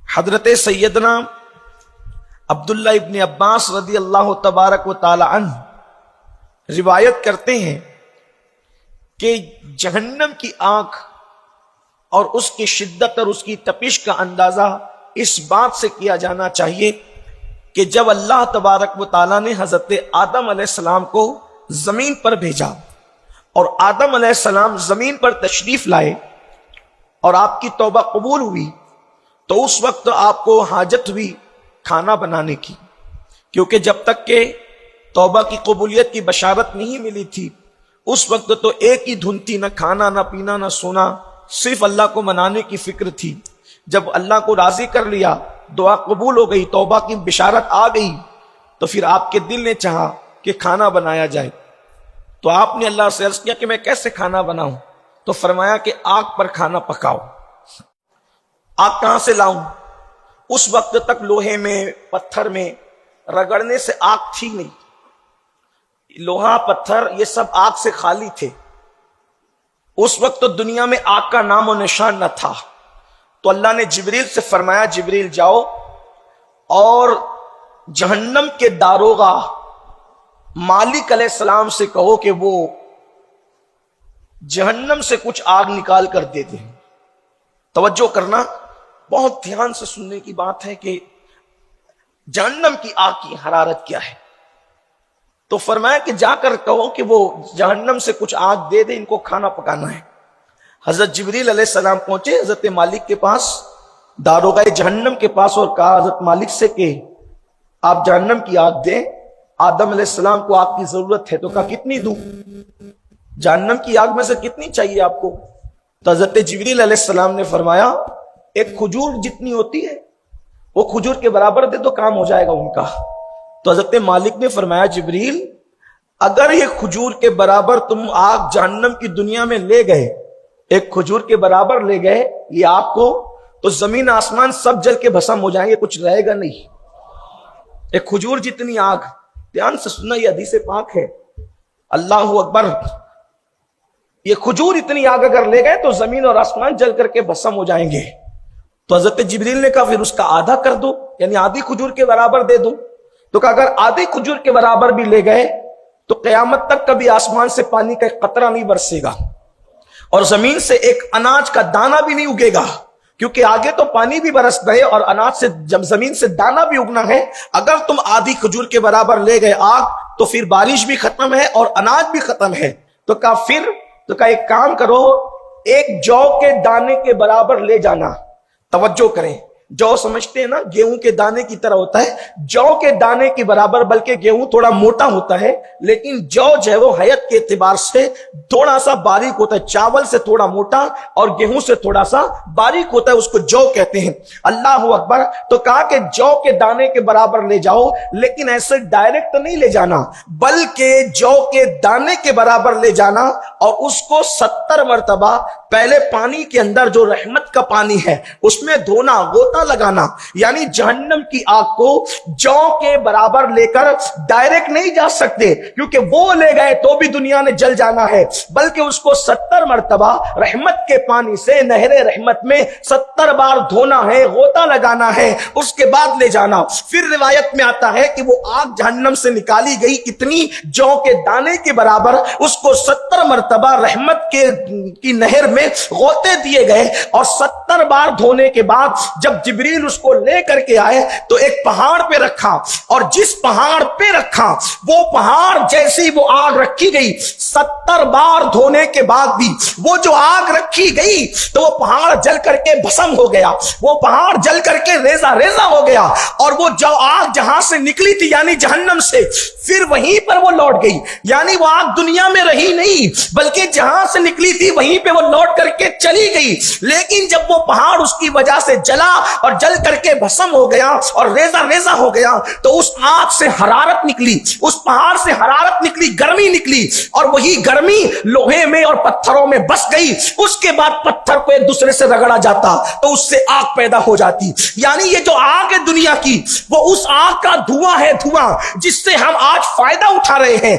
حضرت سیدنا عبداللہ ابن عباس رضی اللہ تبارک و تعالی عنہ روایت کرتے ہیں کہ جہنم کی آگ اور اس کی شدت اور اس کی تپش کا اندازہ اس بات سے کیا جانا چاہیے کہ جب اللہ تبارک و تعالی نے حضرت آدم علیہ السلام کو زمین پر بھیجا اور آدم علیہ السلام زمین پر تشریف لائے اور آپ کی توبہ قبول ہوئی تو اس وقت آپ کو حاجت ہوئی کھانا بنانے کی، کیونکہ جب تک کہ توبہ کی قبولیت کی بشارت نہیں ملی تھی اس وقت تو ایک ہی دھن تھی، نہ کھانا نہ پینا نہ سونا، صرف اللہ کو منانے کی فکر تھی۔ جب اللہ کو راضی کر لیا، دعا قبول ہو گئی، توبہ کی بشارت آ گئی، تو پھر آپ کے دل نے چاہا کہ کھانا بنایا جائے۔ تو آپ نے اللہ سے عرض کیا کہ میں کیسے کھانا بناؤں؟ تو فرمایا کہ آگ پر کھانا پکاؤ۔ آگ کہاں سے لاؤں؟ اس وقت تک لوہے میں پتھر میں رگڑنے سے آگ تھی نہیں، لوہا پتھر یہ سب آگ سے خالی تھے۔ اس وقت تو دنیا میں آگ کا نام و نشان نہ تھا۔ تو اللہ نے جبریل سے فرمایا جبریل جاؤ اور جہنم کے داروغہ مالک علیہ السلام سے کہو کہ وہ جہنم سے کچھ آگ نکال کر دے دیں۔ توجہ کرنا، بہت دھیان سے سننے کی بات ہے کہ جہنم کی آگ کی حرارت کیا ہے۔ تو فرمایا کہ جا کر کہو کہ وہ جہنم سے کچھ آگ دے دے، ان کو کھانا پکانا ہے۔ حضرت جبریل علیہ السلام پہنچے حضرت مالک کے پاس، داروغہ جہنم کے پاس، اور کہا حضرت مالک سے کہ آپ جہنم کی آگ دیں، آدم علیہ السلام کو آگ کی ضرورت ہے۔ تو کہا کتنی دوں؟ جہنم کی آگ میں سے کتنی چاہیے آپ کو؟ تو حضرت جبریل علیہ السلام نے فرمایا ایک کھجور جتنی ہوتی ہے وہ کھجور کے برابر دے تو کام ہو جائے گا ان کا۔ تو حضرت مالک نے فرمایا جبریل اگر یہ کھجور کے برابر تم آگ جہنم کی دنیا میں لے گئے، ایک کھجور کے برابر لے گئے یہ آگ کو، تو زمین آسمان سب جل کے بھسم ہو جائیں گے، کچھ رہے گا نہیں۔ ایک کھجور جتنی آگ، دھیان سے سننا، یہ حدیث پاک ہے، اللہ اکبر۔ یہ کھجور اتنی آگ اگر لے گئے تو زمین اور آسمان جل کر کے بھسم ہو جائیں گے۔ تو حضرت جبریل نے کہا پھر اس کا آدھا کر دو، یعنی آدھی کھجور کے برابر دے دو۔ تو کہا اگر آدھی کھجور کے برابر بھی لے گئے تو قیامت تک کبھی آسمان سے پانی کا ایک قطرہ نہیں برسے گا اور زمین سے ایک اناج کا دانہ بھی نہیں اگے گا، کیونکہ آگے تو پانی بھی برسنا ہے اور اناج سے جب زمین سے دانہ بھی اگنا ہے۔ اگر تم آدھی کھجور کے برابر لے گئے آگ تو پھر بارش بھی ختم ہے اور اناج بھی ختم ہے۔ تو کہا ایک کام کرو، ایک جو کے دانے کے برابر لے جانا۔ توجہ کریں، جو سمجھتے ہیں نا گیہوں کے دانے کی طرح ہوتا ہے، جو کے دانے کے برابر، بلکہ گیہوں تھوڑا موٹا ہوتا ہے لیکن جو ہے وہ حیت کے اعتبار سے تھوڑا سا باریک ہوتا ہے، چاول سے تھوڑا موٹا اور گیہوں سے تھوڑا سا باریک ہوتا ہے، اس کو جو کہتے ہیں۔ اللہ اکبر۔ تو کہا کہ جو کے دانے کے برابر لے جاؤ، لیکن ایسے ڈائریکٹ نہیں لے جانا بلکہ جو کے دانے کے برابر لے جانا اور اس کو 70 مرتبہ پہلے پانی کے اندر جو رحمت کا پانی ہے اس میں دھونا، غوطہ لگانا، یعنی جہنم کی آگ کو جو کے برابر لے کر ڈائریکٹ نہیں جا سکتے، کیونکہ وہ لے گئے تو بھی دنیا نے جل جانا ہے، بلکہ اس کو 70 مرتبہ رحمت کے پانی سے نہر رحمت میں 70 بار دھونا ہے، غوطہ لگانا ہے، اس کے بعد لے جانا۔ پھر روایت میں آتا ہے کہ وہ آگ جہنم سے نکالی گئی کتنی؟ جو کے دانے کے برابر، اس کو 70 مرتبہ رحمت کی نہر میں غوطے دیے گئے اور 70 بار دھونے کے بعد جب جبریل اس کو لے کر کے آئے تو ایک پہاڑ پہ رکھا، اور جس پہاڑ پہ رکھا وہ پہاڑ جیسی وہ آگ رکھی گئی، 70 بار دھونے کے بعد بھی وہ جو آگ رکھی گئی تو وہ پہاڑ جل کر کے بھسم ہو گیا، وہ پہاڑ جل کر کے ریزہ ریزہ ہو گیا، اور وہ جو آگ جہاں سے نکلی تھی یعنی جہنم سے پھر وہیں پر وہ لوٹ گئی، یعنی وہ آگ دنیا میں رہی نہیں بلکہ جہاں سے نکلی تھی وہیں پہ وہ لوٹ کر کے چلی گئی۔ لیکن جب وہ پہاڑ اس کی وجہ سے جلا اور جل کر کے بھسم ہو گیا اور ریزہ ریزہ ہو گیا تو اس آگ سے حرارت نکلی، اس پہاڑ سے حرارت نکلی، گرمی نکلی، اور وہی گرمی لوہے میں اور پتھروں میں بس گئی۔ اس کے بعد پتھر کو ایک دوسرے سے رگڑا جاتا تو اس سے آگ پیدا ہو جاتی۔ یعنی یہ جو آگ ہے دنیا کی وہ اس آگ کا دھواں ہے، دھواں جس سے ہم آج فائدہ اٹھا رہے ہیں۔